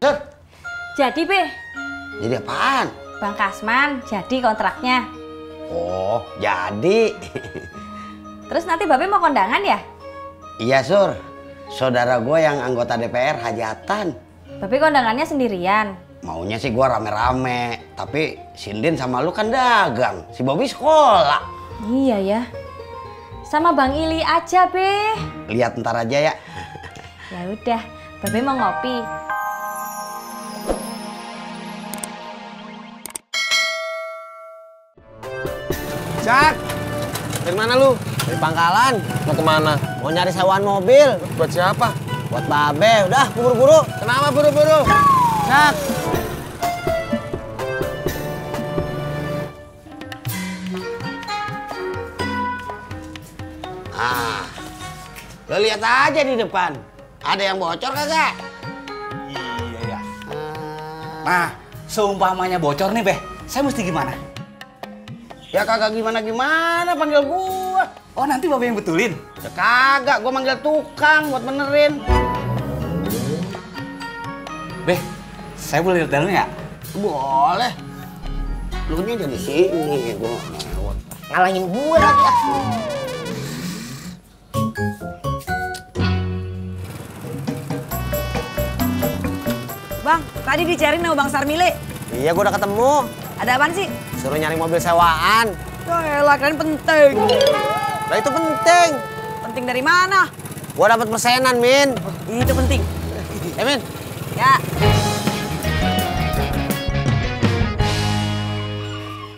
Sur. Jadi, Be. Jadi apaan? Bang Kasman, jadi kontraknya. Oh, jadi. Terus nanti Babe mau kondangan ya? Iya, Sur. Saudara gue yang anggota DPR hajatan. Babe kondangannya sendirian. Maunya sih gue rame-rame. Tapi si Ndin sama lu kan dagang. Si Bobby sekolah. Iya ya. Sama Bang Ili aja, Be. Lihat ntar aja ya. Ya udah, Babe mau ngopi. Jak, dari mana lu? Dari Pangkalan. Mau kemana? Mau nyari sewaan mobil. Buat siapa? Buat Babe. Udah, buru-buru. Kenapa buru-buru? Jak. Ah, lo lihat aja di depan. Ada yang bocor kagak? Iya ya. Nah, seumpamanya bocor nih, Beh. Saya mesti gimana? Ya kagak gimana-gimana panggil gua. Oh, nanti Babe yang betulin? Ya kagak, gua manggil tukang buat benerin. Beh, saya boleh lihat dalamnya ya? Boleh. Lu nya jadi sini, gua lewat. Ngalangin gua lagi ya. Bang, tadi dicariin sama Bang Sarmile. Iya, gua udah ketemu. Ada apaan sih? Suruh nyari mobil sewaan. Yaelah, keren penting. Lah itu penting. Penting dari mana? Gua dapat persenan, Min. Itu penting. Min. Ya.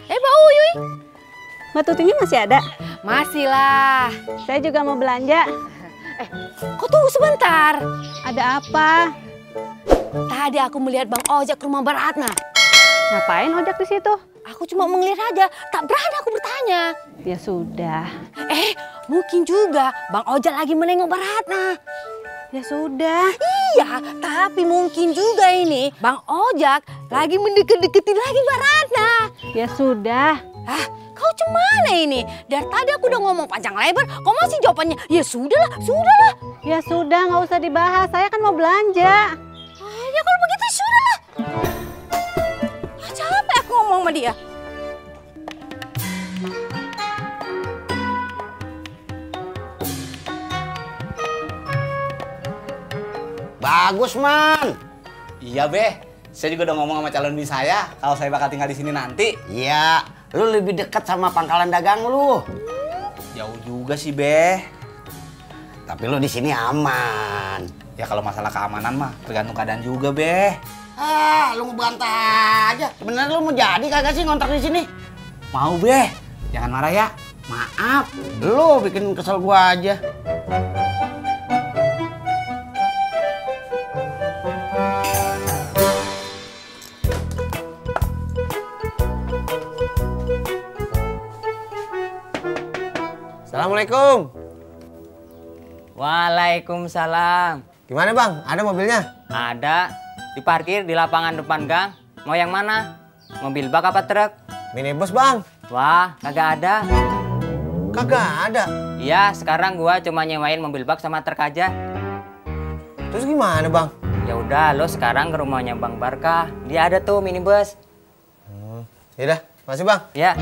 Mbak Uyuy. Mbak Tutinya masih ada? Masih lah. Saya juga mau belanja. Kok tunggu sebentar? Ada apa? Tadi aku melihat Bang Ojak ke rumah Mbak Ratna. Ngapain ojek di situ? Aku cuma melihat aja, tak berani aku bertanya. Ya sudah. Mungkin juga Bang Ojak lagi menengok Mbak Ratna. Ya sudah. Iya, tapi mungkin juga ini Bang Ojak lagi mendeket-deketin lagi Mbak Ratna. Ya sudah. Kau cemana ini? Dari tadi aku udah ngomong panjang lebar, kok masih jawabannya, ya sudahlah, sudahlah. Ya sudah, nggak usah dibahas. Saya kan mau belanja. Ya kalau begitu sudahlah. Capek aku ngomong sama dia. Bagus, Man. Iya, Beh. Saya juga udah ngomong sama calon bini saya kalau saya bakal tinggal di sini nanti. Iya, lu lebih dekat sama pangkalan dagang lu. Jauh juga sih, Beh. Tapi lu di sini aman. Ya kalau masalah keamanan mah tergantung keadaan juga, Beh. Lu ngebantah aja. Sebenarnya lu mau jadi kagak sih ngontrak di sini? Mau, Beh. Jangan marah ya. Maaf, lu bikin kesel gua aja. Assalamualaikum. Waalaikumsalam. Gimana, Bang? Ada mobilnya? Ada. Diparkir di lapangan depan gang. Mau yang mana? Mobil bak apa truk? Minibus, Bang. Wah, kagak ada. Kagak ada. Iya, sekarang gua cuma nyewain mobil bak sama truk aja. Terus gimana, Bang? Ya udah, lo sekarang ke rumahnya Bang Barkah. Dia ada tuh minibus. Yaudah, makasih, Bang. Ya.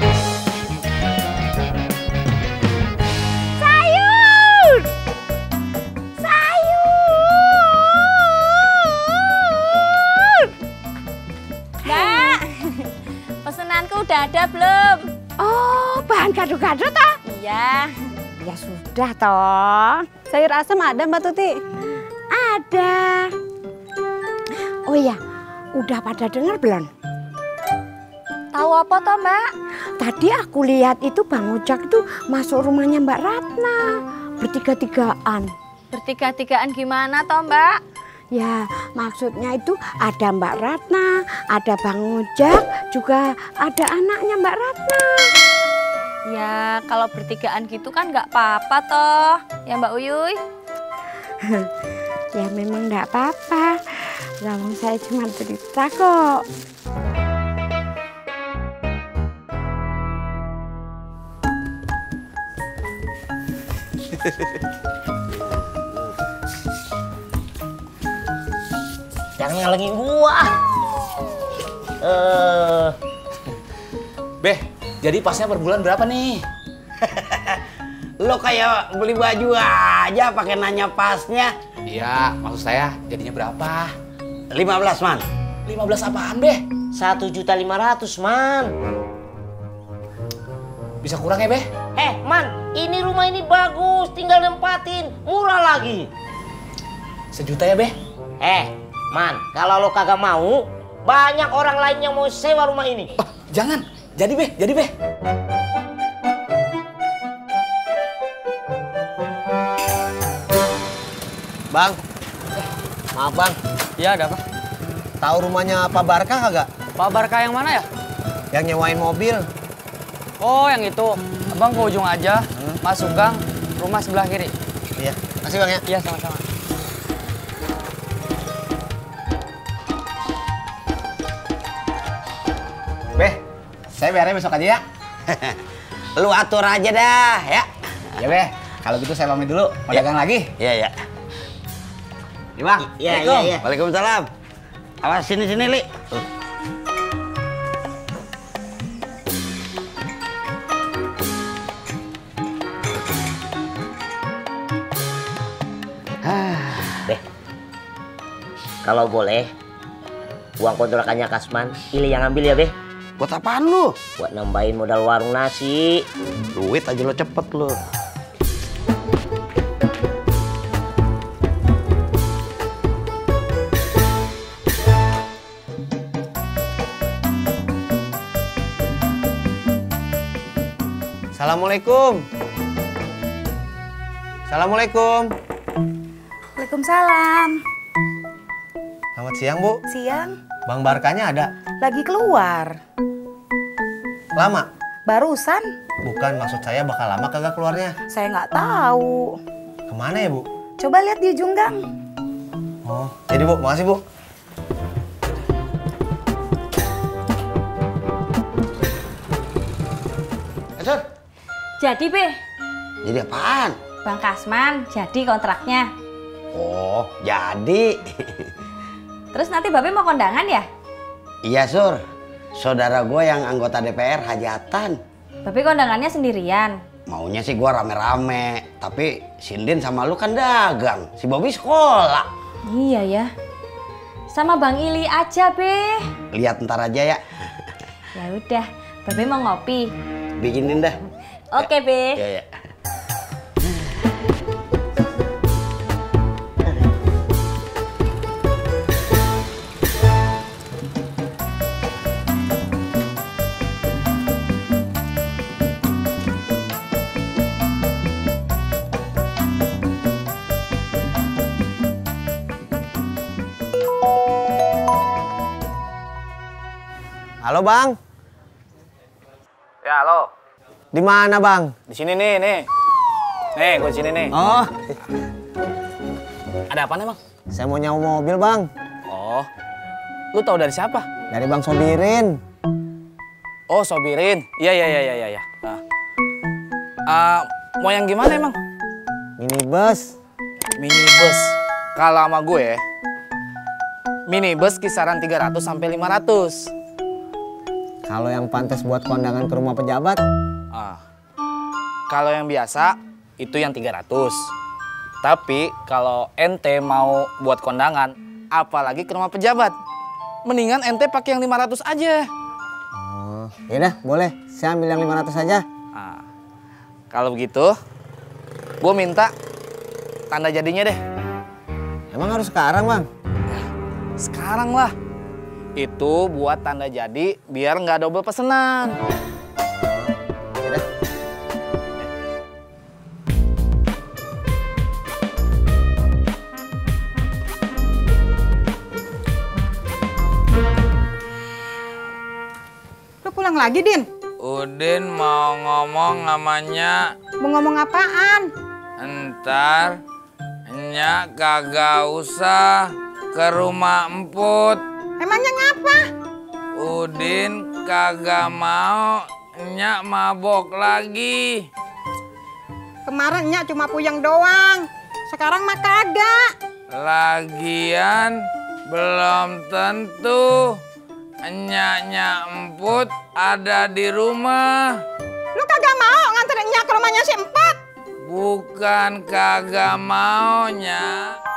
Pesenanku udah ada belum? Oh, bahan gado-gado toh? Iya. Ya sudah toh. Sayur asam ada, Mbak Tuti? Ada. Oh iya, udah pada dengar belum? Tahu apa toh, Mbak? Tadi aku lihat itu Bang Ojak itu masuk rumahnya Mbak Ratna. Bertiga-tigaan. Bertiga-tigaan gimana toh, Mbak? Ya, maksudnya itu ada Mbak Ratna, ada Bang Ojak, juga ada anaknya Mbak Ratna. Ya, kalau bertigaan gitu kan nggak apa-apa toh. Ya, Mbak Uyuy? Ya memang nggak apa-apa. Namun saya cuma cerita kok. Yang Jangan ngalangin gua. Beh, jadi pasnya per bulan berapa nih? Lo kayak beli baju aja pakai nanya pasnya. Iya, maksud saya jadinya berapa? 15 man. 15 apaan, Beh? 1.500.000 man. Bisa kurang ya, Beh? Man, ini rumah ini bagus, tinggal nempatin, murah lagi. 1 juta ya, Beh? Man, kalau lo kagak mau, banyak orang lain yang mau sewa rumah ini. Oh, jangan. Jadi, Beh. Jadi, Beh. Bang, maaf bang. Iya, ada apa? Tahu rumahnya Pak Barka kagak? Pak Barka yang mana ya? Yang nyewain mobil. Oh, yang itu. Abang ke ujung aja, masuk gang, rumah sebelah kiri. Iya, kasih bang ya. Iya, sama-sama. Beh, saya bayarnya besok aja ya. Lu atur aja dah, ya. Ya, Beh. Kalau gitu saya pamit dulu. Mau dagang lagi? Iya. Nih, Bang. Iya. Waalaikumsalam. Awas sini Li. Beh, kalau boleh, uang kontrakannya Kasman, Ili yang ambil ya, Beh. Buat apaan lu? Buat nambahin modal warung nasi. Duit aja lo cepet lu. Assalamualaikum. Assalamualaikum. Waalaikumsalam. Selamat siang, Bu. Siang. Bang Barkanya ada? Lagi keluar. Lama? Barusan. Bukan, maksud saya bakal lama kagak keluarnya. Saya nggak tahu. Kemana ya, Bu? Coba lihat di ujung gang. Oh, jadi Bu, makasih Bu. Sur, Jadi, Be, jadi apaan? Bang Kasman jadi kontraknya. Oh, jadi. Terus nanti Babe mau kondangan ya? Iya, Sur. Saudara gue yang anggota DPR hajatan. Babe kondangannya sendirian. Maunya sih gue rame-rame. Tapi Sindin sama lu kan dagang. Si Bobby sekolah. Iya ya. Sama Bang Ili aja, Be. Lihat ntar aja ya. Ya udah, Babe mau ngopi. Bikinin dah. Oke, Be. Ya. Halo, Bang. Ya, halo. Di mana, Bang? Di sini nih. Nih, gue di sini nih. Oh, Ada apa nih, Bang? saya mau nyewa mobil, Bang. Oh. Lu tahu dari siapa? Dari Bang Sobirin. Oh, Sobirin. Iya. Nah. Mau yang gimana emang? Minibus. Minibus. Kalau sama gue, minibus kisaran 300 sampai 500. Kalau yang pantas buat kondangan ke rumah pejabat, Kalau yang biasa itu yang 300. Tapi kalau ente mau buat kondangan, apalagi ke rumah pejabat, mendingan ente pakai yang 500 aja. oh, yaudah boleh. Saya ambil yang 500 aja. Nah, kalau begitu, gue minta tanda jadinya deh. Emang harus sekarang, Bang? Sekarang lah. Itu buat tanda jadi biar nggak double pesenan. Yaudah. Lu pulang lagi, Din? Udin mau ngomong namanya. Mau ngomong apaan? Entar Nyak kagak usah ke rumah emput. Emangnya ngapa? Udin kagak mau Nyak mabok lagi. Kemarin Nyak cuma puyeng doang. Sekarang mah kagak. Lagian belum tentu enyaknya Emput ada di rumah. Lu kagak mau nganterin Nyak ke rumahnya si Emput? Bukan kagak mau, Nyak.